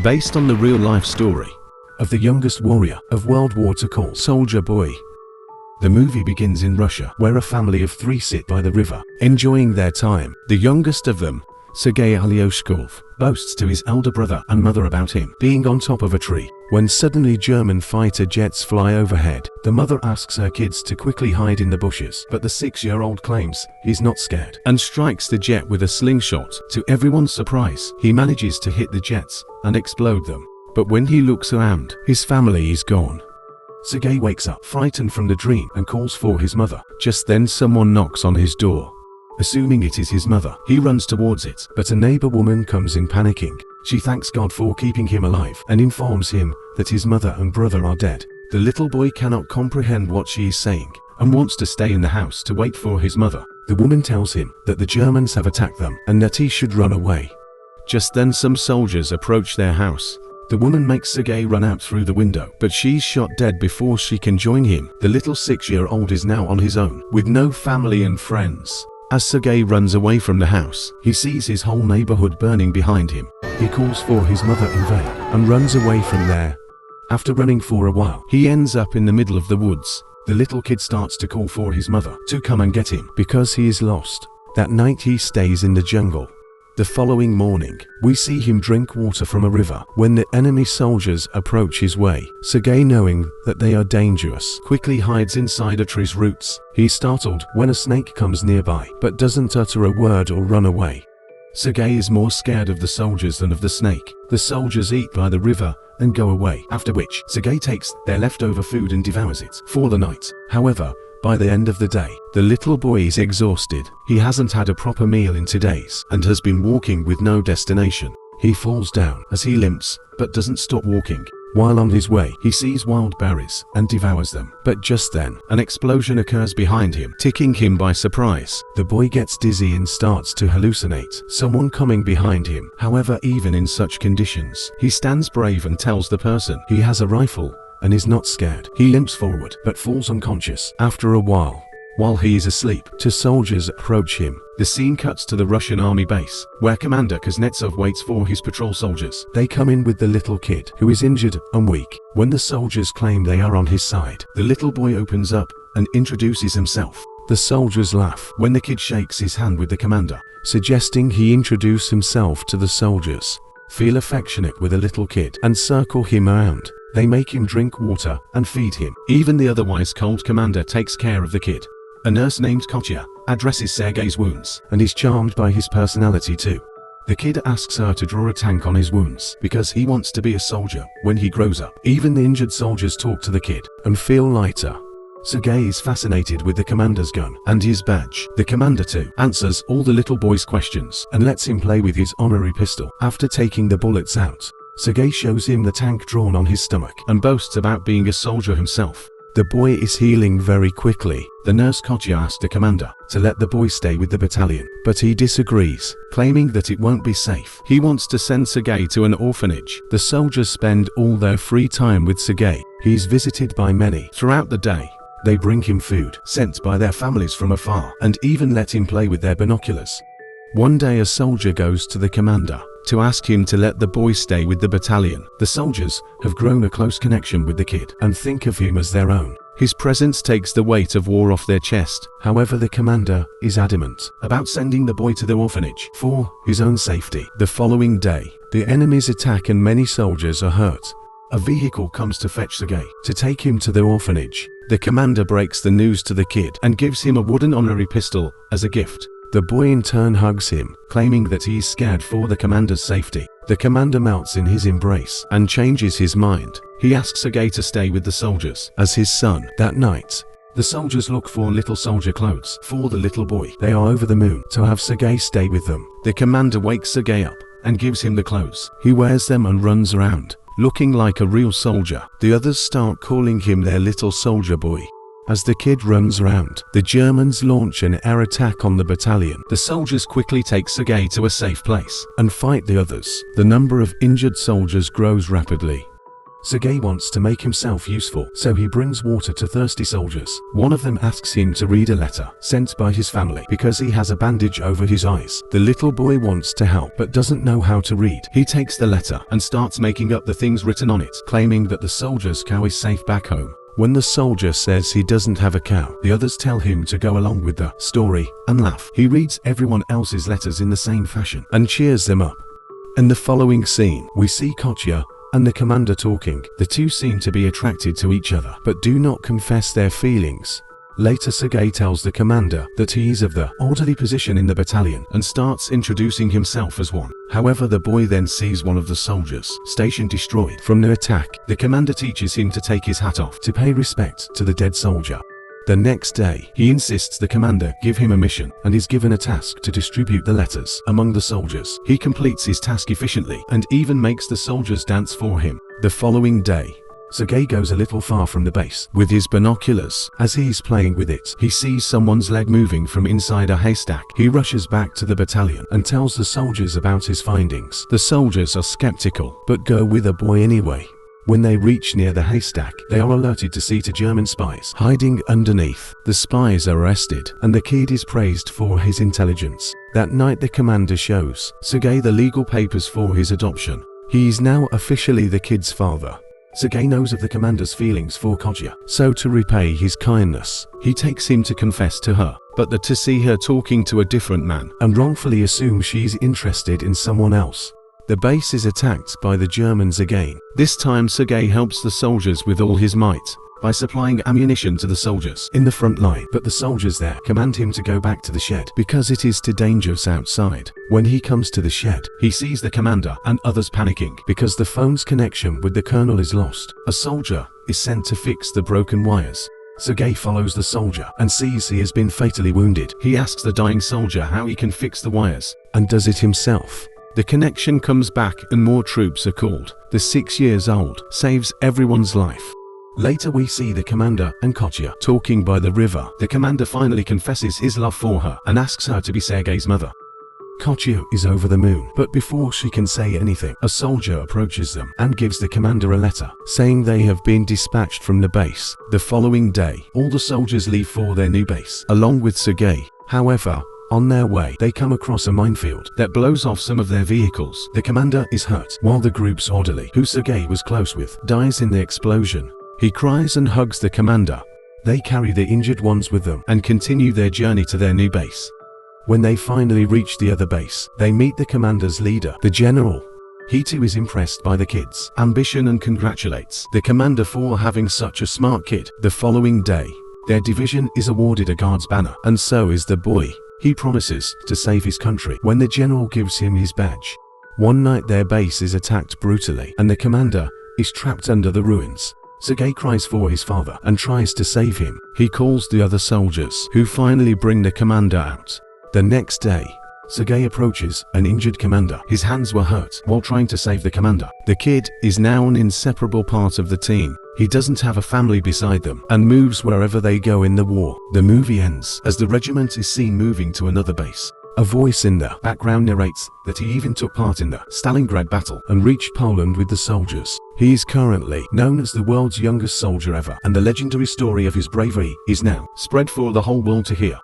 based on the real-life story of the youngest warrior of World War II called Soldier Boy. The movie begins in Russia, where a family of 3 sit by the river, enjoying their time. The youngest of them, Seryozha Aleshkov, boasts to his elder brother and mother about him being on top of a tree, when suddenly German fighter jets fly overhead. The mother asks her kids to quickly hide in the bushes, but the 6-year-old claims he's not scared and strikes the jet with a slingshot. To everyone's surprise, he manages to hit the jets and explode them. But when he looks around, his family is gone. Sergei wakes up frightened from the dream and calls for his mother. Just then someone knocks on his door. Assuming it is his mother, he runs towards it, but a neighbor woman comes in panicking. She thanks God for keeping him alive and informs him that his mother and brother are dead. The little boy cannot comprehend what she is saying and wants to stay in the house to wait for his mother. The woman tells him that the Germans have attacked them and that he should run away. Just then some soldiers approach their house. The woman makes Sergei run out through the window, but she's shot dead before she can join him. The little 6-year-old is now on his own, with no family and friends. As Sergei runs away from the house, he sees his whole neighborhood burning behind him. He calls for his mother in vain and runs away from there. After running for a while, he ends up in the middle of the woods. The little kid starts to call for his mother to come and get him because he is lost. That night he stays in the jungle. The following morning, we see him drink water from a river when the enemy soldiers approach his way. Sergei, knowing that they are dangerous, quickly hides inside a tree's roots. He's startled when a snake comes nearby, but doesn't utter a word or run away. Sergei is more scared of the soldiers than of the snake. The soldiers eat by the river and go away, after which Sergei takes their leftover food and devours it for the night. However, by the end of the day, the little boy is exhausted. He hasn't had a proper meal in 2 days and has been walking with no destination. He falls down as he limps, but doesn't stop walking. While on his way, he sees wild berries and devours them. But just then, an explosion occurs behind him, taking him by surprise. The boy gets dizzy and starts to hallucinate someone coming behind him. However, even in such conditions, he stands brave and tells the person he has a rifle and is not scared. He limps forward but falls unconscious. After a while he is asleep, 2 soldiers approach him. The scene cuts to the Russian army base, where Commander Kuznetsov waits for his patrol soldiers. They come in with the little kid, who is injured and weak. When the soldiers claim they are on his side, the little boy opens up and introduces himself. The soldiers laugh when the kid shakes his hand with the commander, suggesting he introduce himself to the soldiers. Feel affectionate with the little kid and circle him around. They make him drink water and feed him. Even the otherwise cold commander takes care of the kid. A nurse named Kotya addresses Sergei's wounds and is charmed by his personality too. The kid asks her to draw a tank on his wounds because he wants to be a soldier when he grows up. Even the injured soldiers talk to the kid and feel lighter. Sergei is fascinated with the commander's gun and his badge. The commander too answers all the little boy's questions and lets him play with his honorary pistol. After taking the bullets out, Sergei shows him the tank drawn on his stomach and boasts about being a soldier himself. The boy is healing very quickly. The nurse Kotya asked the commander to let the boy stay with the battalion, but he disagrees, claiming that it won't be safe. He wants to send Sergei to an orphanage. The soldiers spend all their free time with Sergei. He is visited by many throughout the day. They bring him food sent by their families from afar and even let him play with their binoculars. One day a soldier goes to the commander to ask him to let the boy stay with the battalion. The soldiers have grown a close connection with the kid and think of him as their own. His presence takes the weight of war off their chest. However, the commander is adamant about sending the boy to the orphanage for his own safety. The following day, the enemies attack and many soldiers are hurt. A vehicle comes to fetch Sergei to take him to the orphanage. The commander breaks the news to the kid and gives him a wooden honorary pistol as a gift. The boy in turn hugs him, claiming that he is scared for the commander's safety. The commander melts in his embrace and changes his mind. He asks Sergei to stay with the soldiers as his son. That night, the soldiers look for little soldier clothes for the little boy. They are over the moon to have Sergei stay with them. The commander wakes Sergei up and gives him the clothes. He wears them and runs around, looking like a real soldier. The others start calling him their little soldier boy. As the kid runs around, the Germans launch an air attack on the battalion. The soldiers quickly take Sergei to a safe place and fight the others. The number of injured soldiers grows rapidly. Sergei wants to make himself useful, so he brings water to thirsty soldiers. One of them asks him to read a letter sent by his family because he has a bandage over his eyes. The little boy wants to help but doesn't know how to read. He takes the letter and starts making up the things written on it, claiming that the soldier's cow is safe back home. When the soldier says he doesn't have a cow, the others tell him to go along with the story and laugh. He reads everyone else's letters in the same fashion and cheers them up. In the following scene, we see Kotya and the commander talking. The two seem to be attracted to each other, but do not confess their feelings. Later, Sergei tells the commander that he is of the orderly position in the battalion and starts introducing himself as one. However, the boy then sees one of the soldiers' station destroyed from the attack. The commander teaches him to take his hat off to pay respect to the dead soldier. The next day, he insists the commander give him a mission and is given a task to distribute the letters among the soldiers. He completes his task efficiently and even makes the soldiers dance for him. The following day, Sergei goes a little far from the base with his binoculars. As he is playing with it, he sees someone's leg moving from inside a haystack. He rushes back to the battalion and tells the soldiers about his findings. The soldiers are skeptical, but go with the boy anyway. When they reach near the haystack, they are alerted to see two German spies hiding underneath. The spies are arrested, and the kid is praised for his intelligence. That night, the commander shows Sergei the legal papers for his adoption. He is now officially the kid's father. Sergei knows of the commander's feelings for Kotya, so to repay his kindness, he takes him to confess to her, but to see her talking to a different man and wrongfully assume she's interested in someone else. The base is attacked by the Germans again. This time Sergei helps the soldiers with all his might by supplying ammunition to the soldiers in the front line, but the soldiers there command him to go back to the shed because it is too dangerous outside. When he comes to the shed, he sees the commander and others panicking because the phone's connection with the colonel is lost. A soldier is sent to fix the broken wires. Sergei follows the soldier and sees he has been fatally wounded. He asks the dying soldier how he can fix the wires and does it himself. The connection comes back and more troops are called. The 6-year-old saves everyone's life. Later we see the commander and Kotya talking by the river. The commander finally confesses his love for her and asks her to be Sergei's mother. Kotya is over the moon, but before she can say anything, a soldier approaches them and gives the commander a letter, saying they have been dispatched from the base. The following day, all the soldiers leave for their new base, along with Sergei. However, on their way, they come across a minefield that blows off some of their vehicles. The commander is hurt, while the group's orderly, who Sergei was close with, dies in the explosion. He cries and hugs the commander. They carry the injured ones with them and continue their journey to their new base. When they finally reach the other base, they meet the commander's leader, the general. He too is impressed by the kid's ambition and congratulates the commander for having such a smart kid. The following day, their division is awarded a guard's banner, and so is the boy. He promises to save his country when the general gives him his badge. One night their base is attacked brutally and the commander is trapped under the ruins. Sergei cries for his father and tries to save him. He calls the other soldiers, who finally bring the commander out. The next day, Sergei approaches an injured commander. His hands were hurt while trying to save the commander. The kid is now an inseparable part of the team. He doesn't have a family beside them and moves wherever they go in the war. The movie ends as the regiment is seen moving to another base. A voice in the background narrates that he even took part in the Stalingrad battle and reached Poland with the soldiers. He is currently known as the world's youngest soldier ever, and the legendary story of his bravery is now spread for the whole world to hear.